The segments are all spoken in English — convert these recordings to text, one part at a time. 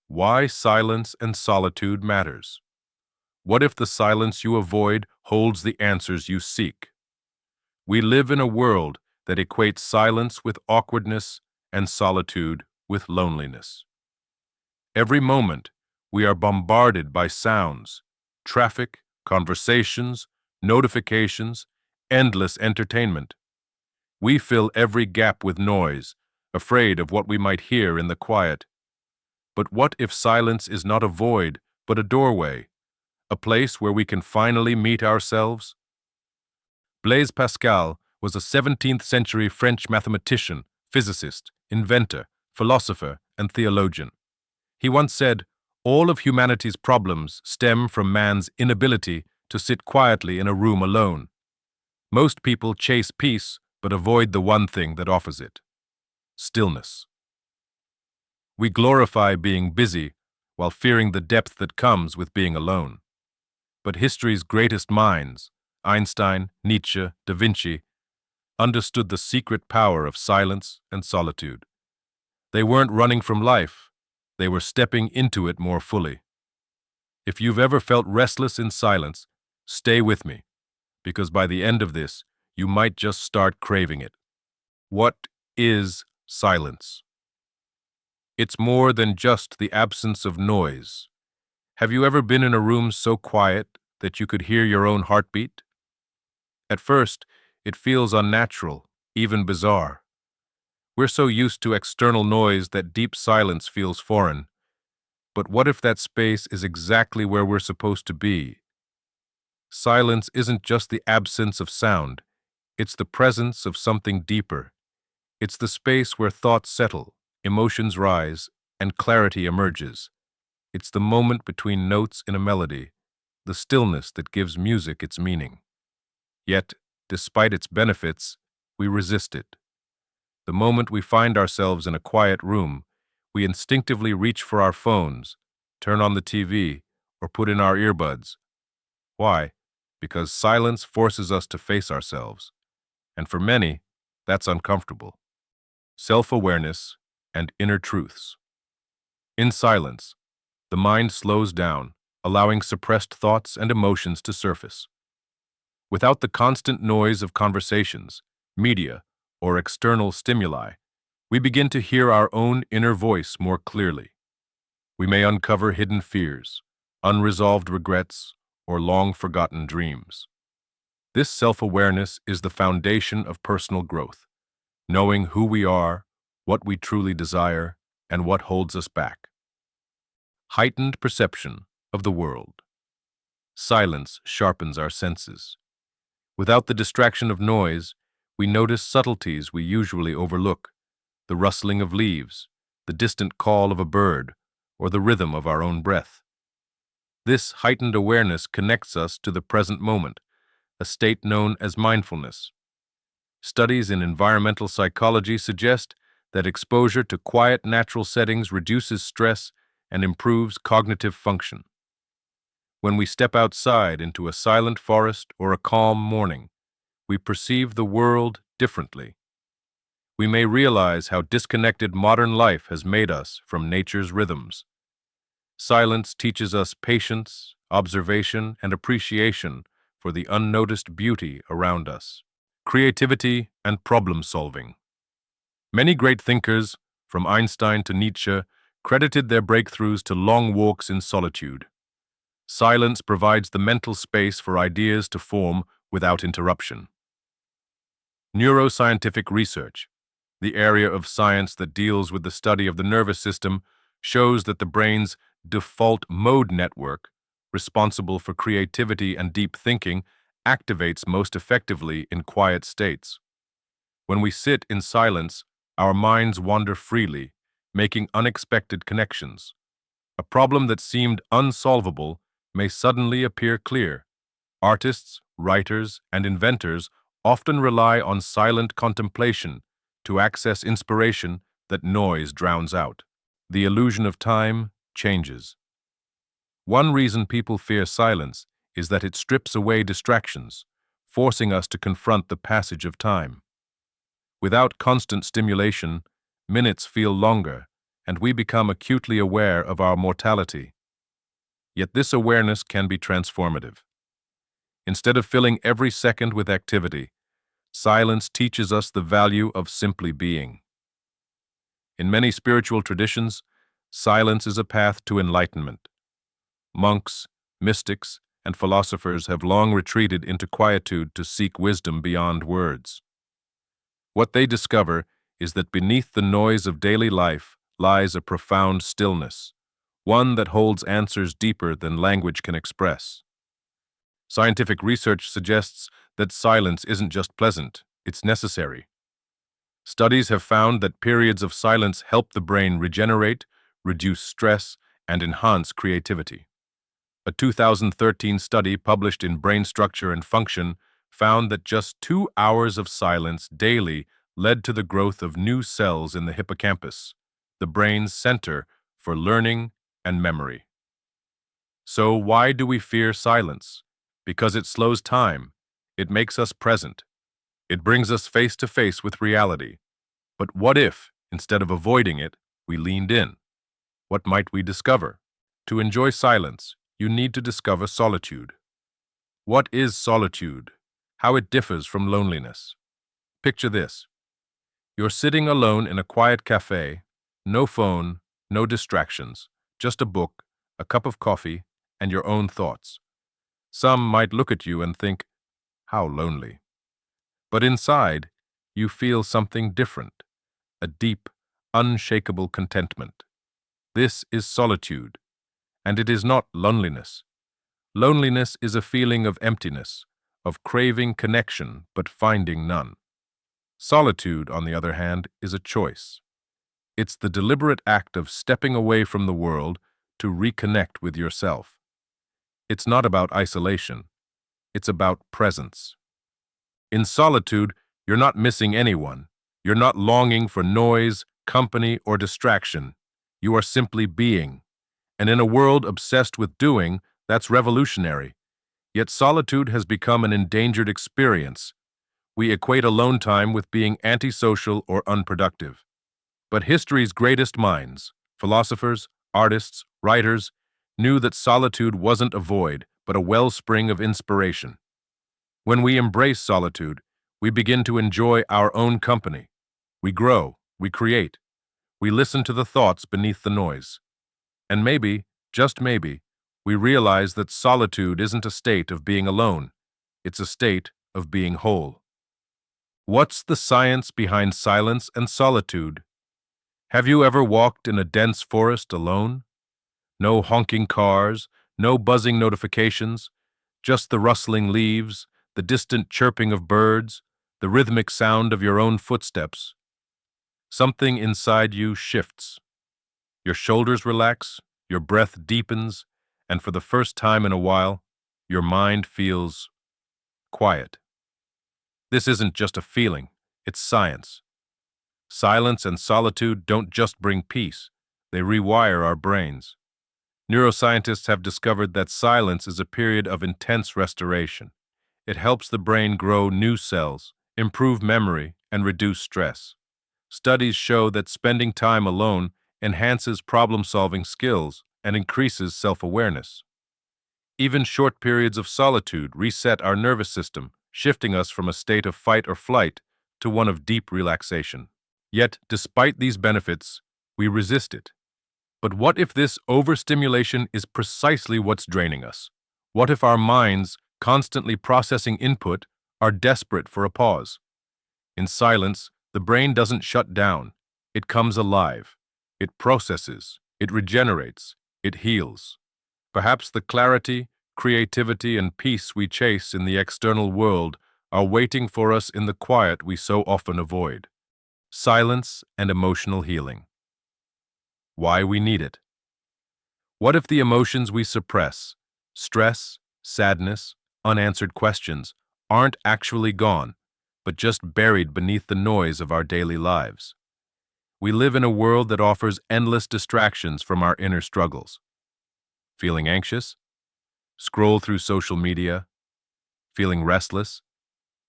Why silence and solitude matters. What if the silence you avoid holds the answers you seek? We live in a world that equates silence with awkwardness and solitude with loneliness. Every moment, we are bombarded by sounds, traffic, conversations, notifications, endless entertainment. We fill every gap with noise, afraid of what we might hear in the quiet. But what if silence is not a void, but a doorway, a place where we can finally meet ourselves? Blaise Pascal was a 17th century French mathematician, physicist, inventor, philosopher, and theologian. He once said, "All of humanity's problems stem from man's inability to sit quietly in a room alone. Most people chase peace but avoid the one thing that offers it: stillness." We glorify being busy while fearing the depth that comes with being alone. But history's greatest minds, Einstein, Nietzsche, Da Vinci, understood the secret power of silence and solitude. They weren't running from life, they were stepping into it more fully. If you've ever felt restless in silence, stay with me, because by the end of this, you might just start craving it. What is silence? It's more than just the absence of noise. Have you ever been in a room so quiet that you could hear your own heartbeat? At first, it feels unnatural, even bizarre. We're so used to external noise that deep silence feels foreign. But what if that space is exactly where we're supposed to be? Silence isn't just the absence of sound, it's the presence of something deeper. It's the space where thoughts settle, emotions rise, and clarity emerges. It's the moment between notes in a melody, the stillness that gives music its meaning. Yet, despite its benefits, we resist it. The moment we find ourselves in a quiet room, we instinctively reach for our phones, turn on the TV, or put in our earbuds. Why? Because silence forces us to face ourselves. And for many, that's uncomfortable. Self-awareness and inner truths. In silence, the mind slows down, allowing suppressed thoughts and emotions to surface. Without the constant noise of conversations, media, or external stimuli, we begin to hear our own inner voice more clearly. We may uncover hidden fears, unresolved regrets, or long-forgotten dreams. This self-awareness is the foundation of personal growth, knowing who we are, what we truly desire, and what holds us back. Heightened perception of the world. Silence sharpens our senses. Without the distraction of noise, we notice subtleties we usually overlook: the rustling of leaves, the distant call of a bird, or the rhythm of our own breath. This heightened awareness connects us to the present moment, a state known as mindfulness. Studies in environmental psychology suggest that exposure to quiet natural settings reduces stress and improves cognitive function. When we step outside into a silent forest or a calm morning, we perceive the world differently. We may realize how disconnected modern life has made us from nature's rhythms. Silence teaches us patience, observation, and appreciation for the unnoticed beauty around us. Creativity and problem solving. Many great thinkers, from Einstein to Nietzsche, credited their breakthroughs to long walks in solitude. Silence provides the mental space for ideas to form without interruption. Neuroscientific research, the area of science that deals with the study of the nervous system, shows that the brain's default mode network, responsible for creativity and deep thinking, activates most effectively in quiet states. When we sit in silence, our minds wander freely, making unexpected connections. A problem that seemed unsolvable may suddenly appear clear. Artists, writers, and inventors often rely on silent contemplation to access inspiration that noise drowns out. The illusion of time changes. One reason people fear silence is that it strips away distractions, forcing us to confront the passage of time. Without constant stimulation, minutes feel longer, and we become acutely aware of our mortality. Yet this awareness can be transformative. Instead of filling every second with activity, silence teaches us the value of simply being. In many spiritual traditions, silence is a path to enlightenment. Monks, mystics, and philosophers have long retreated into quietude to seek wisdom beyond words. What they discover is that beneath the noise of daily life lies a profound stillness, one that holds answers deeper than language can express. Scientific research suggests that silence isn't just pleasant, it's necessary. Studies have found that periods of silence help the brain regenerate, reduce stress, and enhance creativity. A 2013 study published in Brain Structure and Function found that just 2 hours of silence daily led to the growth of new cells in the hippocampus, the brain's center for learning and memory. So why do we fear silence? Because it slows time. It makes us present. It brings us face to face with reality. But what if, instead of avoiding it, we leaned in? What might we discover? To enjoy silence, you need to discover solitude. What is solitude? How it differs from loneliness. Picture this. You're sitting alone in a quiet cafe, no phone, no distractions, just a book, a cup of coffee, and your own thoughts. Some might look at you and think, how lonely. But inside, you feel something different, a deep, unshakable contentment. This is solitude, and it is not loneliness. Loneliness is a feeling of emptiness, of craving connection but finding none. Solitude, on the other hand, is a choice. It's the deliberate act of stepping away from the world to reconnect with yourself. It's not about isolation. It's about presence. In solitude, you're not missing anyone. You're not longing for noise, company, or distraction. You are simply being. And in a world obsessed with doing, that's revolutionary. Yet solitude has become an endangered experience. We equate alone time with being antisocial or unproductive. But history's greatest minds, philosophers, artists, writers, knew that solitude wasn't a void, but a wellspring of inspiration. When we embrace solitude, we begin to enjoy our own company. We grow, we create, we listen to the thoughts beneath the noise. And maybe, just maybe, we realize that solitude isn't a state of being alone, it's a state of being whole. What's the science behind silence and solitude? Have you ever walked in a dense forest alone? No honking cars, no buzzing notifications, just the rustling leaves, the distant chirping of birds, the rhythmic sound of your own footsteps. Something inside you shifts. Your shoulders relax, your breath deepens, and for the first time in a while, your mind feels quiet. This isn't just a feeling, it's science. Silence and solitude don't just bring peace, they rewire our brains. Neuroscientists have discovered that silence is a period of intense restoration. It helps the brain grow new cells, improve memory, and reduce stress. Studies show that spending time alone enhances problem-solving skills and increases self-awareness. Even short periods of solitude reset our nervous system, shifting us from a state of fight or flight to one of deep relaxation. Yet, despite these benefits, we resist it. But what if this overstimulation is precisely what's draining us? What if our minds, constantly processing input, are desperate for a pause? In silence, the brain doesn't shut down. It comes alive. It processes. It regenerates. It heals. Perhaps the clarity, creativity, and peace we chase in the external world are waiting for us in the quiet we so often avoid. Silence and emotional healing. Why we need it. What if the emotions we suppress, stress, sadness, unanswered questions, aren't actually gone, but just buried beneath the noise of our daily lives? We live in a world that offers endless distractions from our inner struggles. Feeling anxious? Scroll through social media. Feeling restless?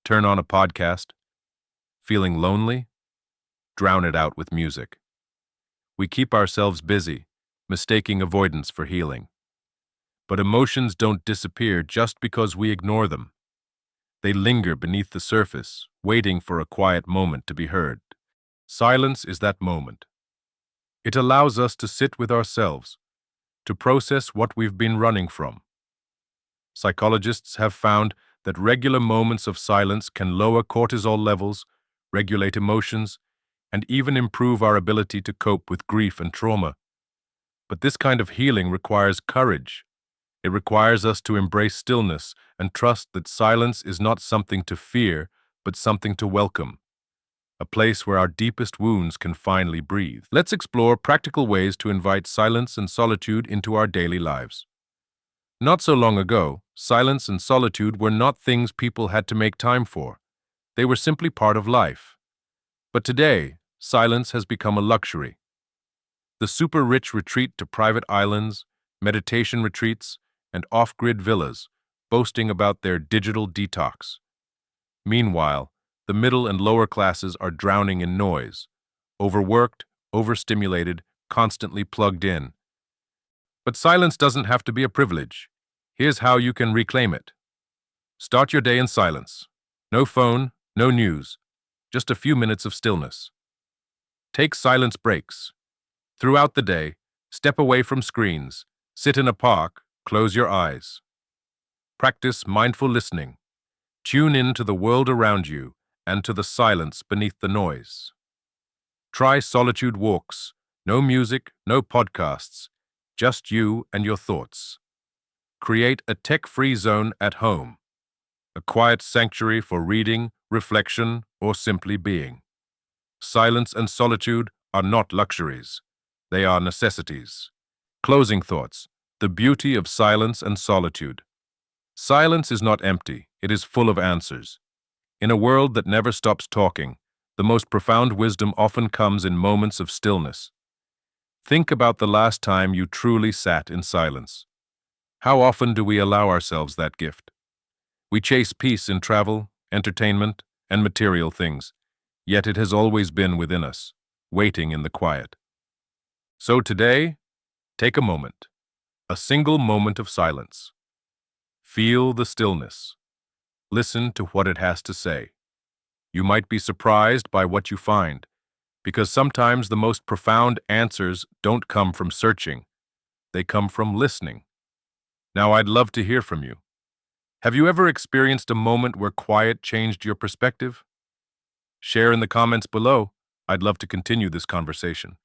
Turn on a podcast. Feeling lonely? Drown it out with music. We keep ourselves busy, mistaking avoidance for healing. But emotions don't disappear just because we ignore them. They linger beneath the surface, waiting for a quiet moment to be heard. Silence is that moment. It allows us to sit with ourselves, to process what we've been running from. Psychologists have found that regular moments of silence can lower cortisol levels, regulate emotions, and even improve our ability to cope with grief and trauma. But this kind of healing requires courage. It requires us to embrace stillness and trust that silence is not something to fear, but something to welcome, a place where our deepest wounds can finally breathe. Let's explore practical ways to invite silence and solitude into our daily lives. Not so long ago, silence and solitude were not things people had to make time for. They were simply part of life. But today, silence has become a luxury. The super-rich retreat to private islands, meditation retreats, and off-grid villas, boasting about their digital detox. Meanwhile, the middle and lower classes are drowning in noise, overworked, overstimulated, constantly plugged in. But silence doesn't have to be a privilege. Here's how you can reclaim it. Start your day in silence. No phone, no news, just a few minutes of stillness. Take silence breaks. Throughout the day, step away from screens, sit in a park, close your eyes. Practice mindful listening. Tune in to the world around you and to the silence beneath the noise. Try solitude walks. No music, no podcasts, just you and your thoughts. Create a tech-free zone at home, a quiet sanctuary for reading, reflection, or simply being. Silence and solitude are not luxuries. They are necessities. Closing thoughts. The beauty of silence and solitude. Silence is not empty, it is full of answers. In a world that never stops talking, the most profound wisdom often comes in moments of stillness. Think about the last time you truly sat in silence. How often do we allow ourselves that gift? We chase peace in travel, entertainment, and material things, yet it has always been within us, waiting in the quiet. So today, take a moment, a single moment of silence. Feel the stillness. Listen to what it has to say. You might be surprised by what you find, because sometimes the most profound answers don't come from searching. They come from listening. Now, I'd love to hear from you. Have you ever experienced a moment where quiet changed your perspective? Share in the comments below. I'd love to continue this conversation.